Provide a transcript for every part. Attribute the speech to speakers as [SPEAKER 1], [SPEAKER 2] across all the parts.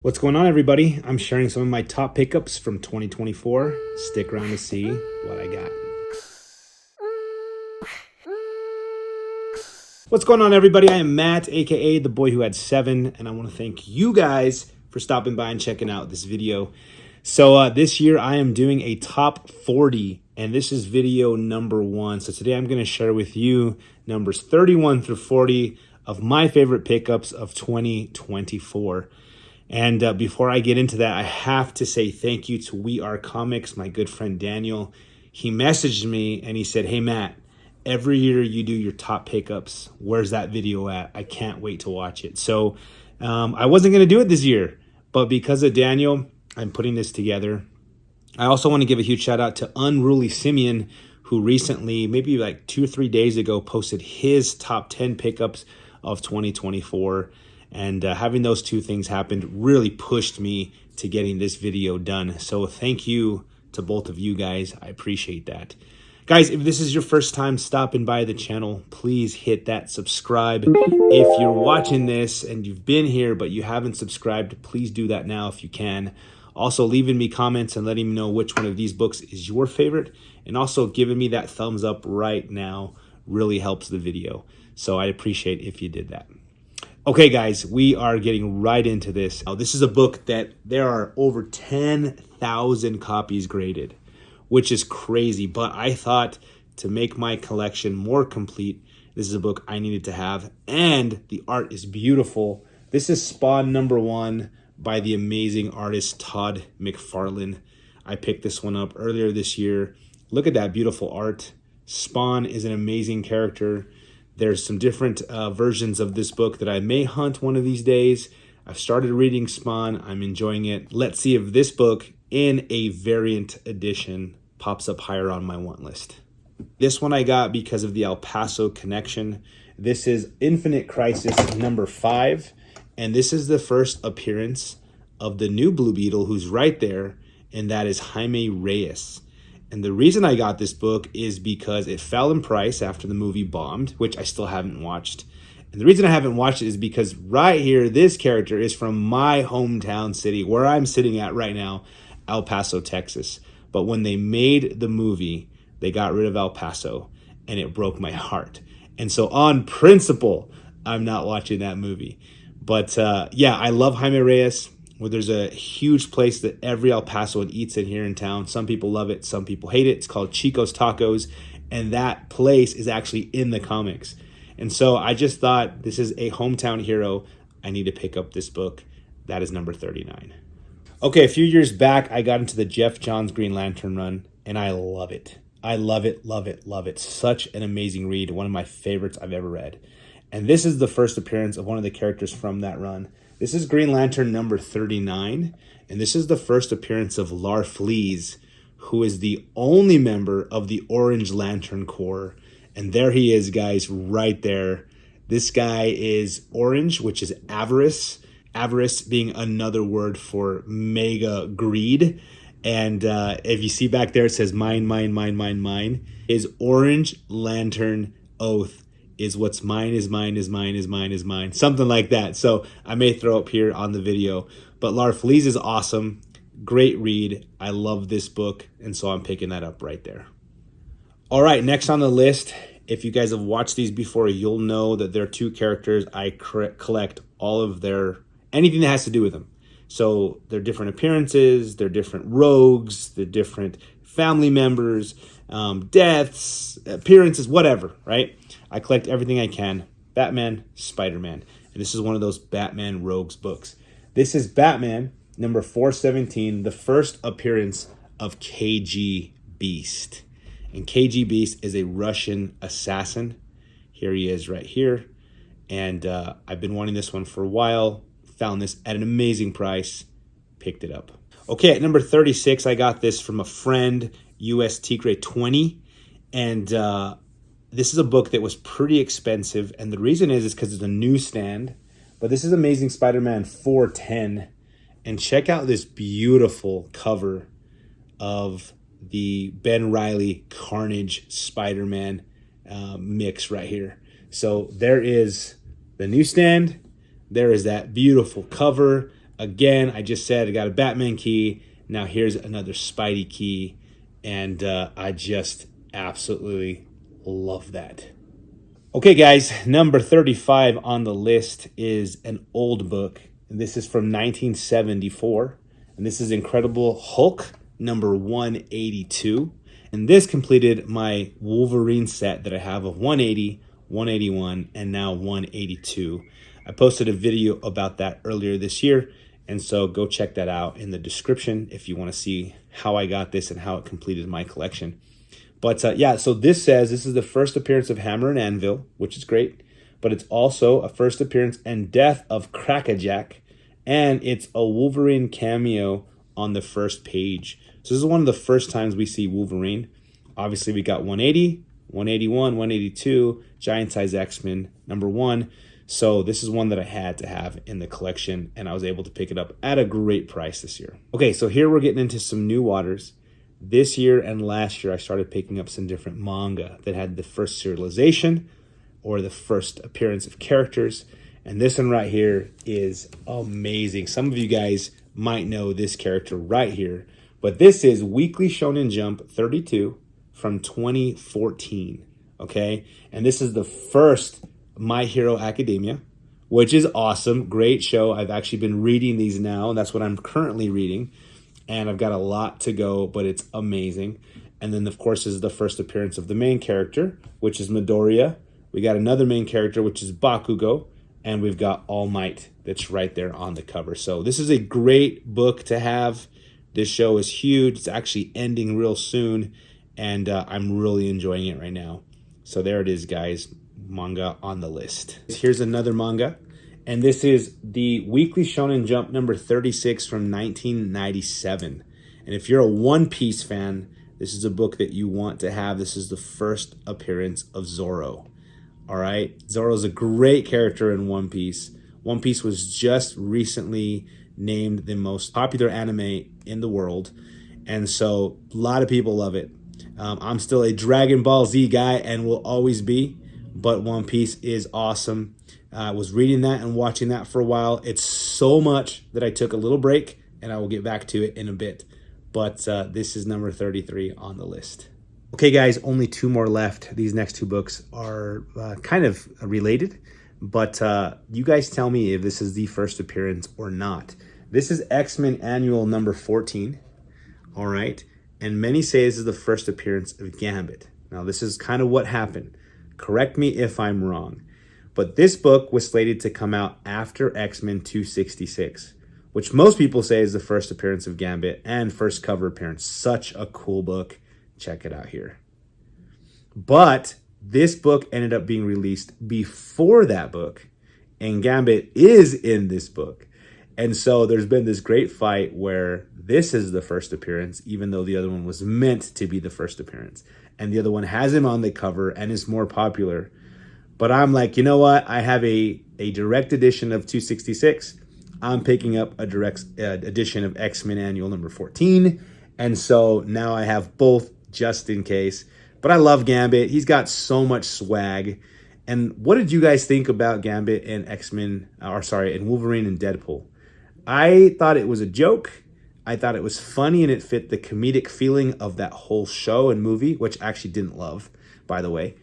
[SPEAKER 1] What's going on, everybody? I'm sharing some of my top pickups from 2024. Stick around to see what I got. What's going on, everybody? I am Matt, aka the boy who had 7, and I want to thank you guys for stopping by and checking out this video. So this year I am doing a top 40, and this is video number 1. So today I'm going to share with you numbers 31 through 40 of my favorite pickups of 2024. And before I get into that, I have to say thank you to We Are Comics, my good friend Daniel. He messaged me and he said, "Hey Matt, every year you do your top pickups. Where's that video at? I can't wait to watch it." So I wasn't going to do it this year, but because of Daniel, I'm putting this together. I also want to give a huge shout out to Unruly Simeon, who recently, maybe like 2 or 3 days ago, posted his top 10 pickups of 2024. And having those two things happen really pushed me to getting this video done. So thank you to both of you guys. I appreciate that. Guys, if this is your first time stopping by the channel, please hit that subscribe. If you're watching this and you've been here but you haven't subscribed, please do that now if you can. Also, leaving me comments and letting me know which one of these books is your favorite. And also giving me that thumbs up right now really helps the video. So I'd appreciate if you did that. Okay, guys, we are getting right into this. Now, this is a book that there are over 10,000 copies graded, which is crazy. But I thought to make my collection more complete, this is a book I needed to have. And the art is beautiful. This is Spawn #1 by the amazing artist Todd McFarlane. I picked this one up earlier this year. Look at that beautiful art. Spawn is an amazing character. There's some different versions of this book that I may hunt one of these days. I've started reading Spawn. I'm enjoying it. Let's see if this book in a variant edition pops up higher on my want list. This one I got because of the El Paso connection. This is Infinite Crisis #5. And this is the first appearance of the new Blue Beetle who's right there. And that is Jaime Reyes. And the reason I got this book is because it fell in price after the movie bombed, which I still haven't watched. And the reason I haven't watched it is because right here, this character is from my hometown city, where I'm sitting at right now, El Paso, Texas. But when they made the movie, they got rid of El Paso, and it broke my heart. And so on principle, I'm not watching that movie. But yeah, I love Jaime Reyes. Where there's a huge place that every El Pasoan eats in here in town. Some people love it, some people hate it. It's called Chico's Tacos, and that place is actually in the comics. And so I just thought, this is a hometown hero. I need to pick up this book. That is number 39. Okay, a few years back, I got into the Jeff Johns Green Lantern run, and I love it. I love it, love it, love it. Such an amazing read, one of my favorites I've ever read. And this is the first appearance of one of the characters from that run. This is Green Lantern number 39, and this is the first appearance of Larfleeze, who is the only member of the Orange Lantern Corps. And there he is, guys, right there. This guy is orange, which is avarice. Avarice being another word for mega greed. And if you see back there, it says mine, mine, mine, mine, mine. His Orange Lantern oath is what's mine is mine is mine is mine is mine. Something like that. So I may throw up here on the video. But Larfleeze is awesome. Great read. I love this book. And so I'm picking that up right there. All right, next on the list. If you guys have watched these before, you'll know that there are 2 characters I collect all of their, anything that has to do with them. So they're different appearances, they're different rogues, they're different family members, deaths, appearances, whatever, right? I collect everything I can. Batman, Spider-Man. And this is one of those Batman Rogues books. This is Batman, number 417, the first appearance of KG Beast. And KG Beast is a Russian assassin. Here he is right here. And I've been wanting this one for a while. Found this at an amazing price. Picked it up. Okay, at number 36, I got this from a friend, US Tigre 20. And this is a book that was pretty expensive. And the reason is because it's a newsstand. But this is Amazing Spider-Man 410. And check out this beautiful cover of the Ben Reilly Carnage Spider-Man mix right here. So there is the newsstand. There is that beautiful cover. again, I just said I got a Batman key. Now here's another Spidey key. And I just absolutely love that. Okay, guys, number 35 on the list is an old book. And this is from 1974. And this is Incredible Hulk, number 182. And this completed my Wolverine set that I have of 180, 181, and now 182. I posted a video about that earlier this year. And so go check that out in the description if you want to see how I got this and how it completed my collection. But yeah, so this says this is the first appearance of Hammer and Anvil, which is great. But it's also a first appearance and death of Crackerjack. And it's a Wolverine cameo on the first page. So this is one of the first times we see Wolverine. Obviously, we got 180, 181, 182, Giant Size X-Men, number 1. So this is one that I had to have in the collection, and I was able to pick it up at a great price this year. Okay, so here we're getting into some new waters. This year and last year, I started picking up some different manga that had the first serialization or the first appearance of characters. And this one right here is amazing. Some of you guys might know this character right here, but this is Weekly Shonen Jump 32 from 2014, okay? And this is the first My Hero Academia, which is awesome. Great show. I've actually been reading these now, and that's what I'm currently reading. And I've got a lot to go, but it's amazing. And then, of course, is the first appearance of the main character, which is Midoriya. We got another main character, which is Bakugo. And we've got All Might that's right there on the cover. So this is a great book to have. This show is huge. It's actually ending real soon. And I'm really enjoying it right now. So there it is, guys. Manga on the list. Here's another manga, and this is the Weekly Shonen Jump number 36 from 1997. And if you're a One Piece fan, this is a book that you want to have. This is the first appearance of Zoro. All right, Zoro's a great character in One Piece. One Piece was just recently named the most popular anime in the world, and so a lot of people love it. I'm still a Dragon Ball Z guy and will always be. But One Piece is awesome. I was reading that and watching that for a while. It's so much that I took a little break, and I will get back to it in a bit. But this is number 33 on the list. Okay, guys, only 2 more left. These next 2 books are kind of related. But you guys tell me if this is the first appearance or not. This is X-Men Annual number 14. All right. And many say this is the first appearance of Gambit. Now, this is kind of what happened. Correct me if I'm wrong, but this book was slated to come out after X-Men 266, which most people say is the first appearance of Gambit and first cover appearance. Such a cool book. Check it out here. But this book ended up being released before that book, and Gambit is in this book. And so there's been this great fight where this is the first appearance, even though the other one was meant to be the first appearance. And the other one has him on the cover and is more popular. But I'm like, you know what? I have a direct edition of 266. I'm picking up a direct edition of X-Men Annual number 14. And so now I have both just in case. But I love Gambit. He's got so much swag. And what did you guys think about Gambit and X-Men, and Wolverine and Deadpool? I thought it was a joke. I thought it was funny, and it fit the comedic feeling of that whole show and movie, which I actually didn't love, by the way.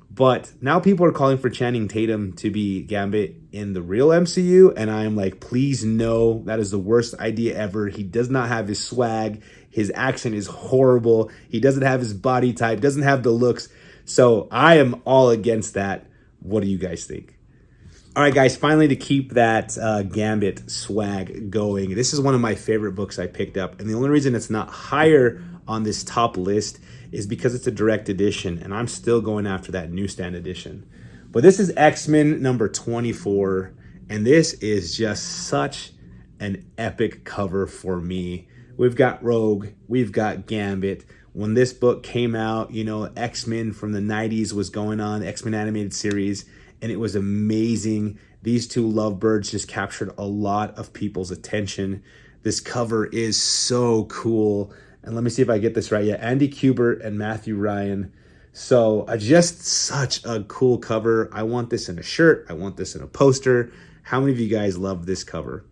[SPEAKER 1] But now people are calling for Channing Tatum to be Gambit in the real MCU, and I'm like, please no, that is the worst idea ever. He does not have his swag. His accent is horrible. He doesn't have his body type, doesn't have the looks. So I am all against that. What do you guys think? All right, guys, finally, to keep that Gambit swag going, this is one of my favorite books I picked up. And the only reason it's not higher on this top list is because it's a direct edition, and I'm still going after that newsstand edition. But this is X-Men number 24, and this is just such an epic cover for me. We've got Rogue, we've got Gambit. When this book came out, you know, X-Men from the 90s was going on, X-Men animated series, and it was amazing. These 2 lovebirds just captured a lot of people's attention. This cover is so cool. And let me see if I get this right. Yeah, Andy Kubert and Matthew Ryan. So just such a cool cover. I want this in a shirt. I want this in a poster. How many of you guys love this cover?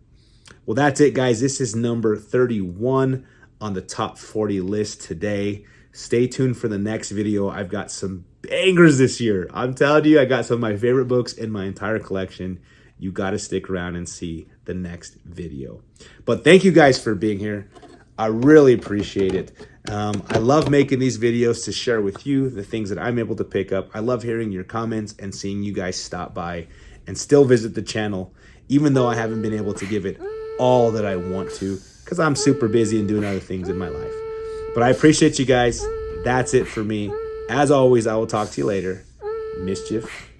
[SPEAKER 1] Well, that's it, guys. This is number 31 on the top 40 list today. Stay tuned for the next video. I've got some bangers this year. I'm telling you, I got some of my favorite books in my entire collection. You got to stick around and see the next video. But thank you guys for being here. I really appreciate it. I love making these videos to share with you the things that I'm able to pick up. I love hearing your comments and seeing you guys stop by and still visit the channel, even though I haven't been able to give it all that I want to, because I'm super busy and doing other things in my life. But I appreciate you guys. That's it for me. As always, I will talk to you later. Mischief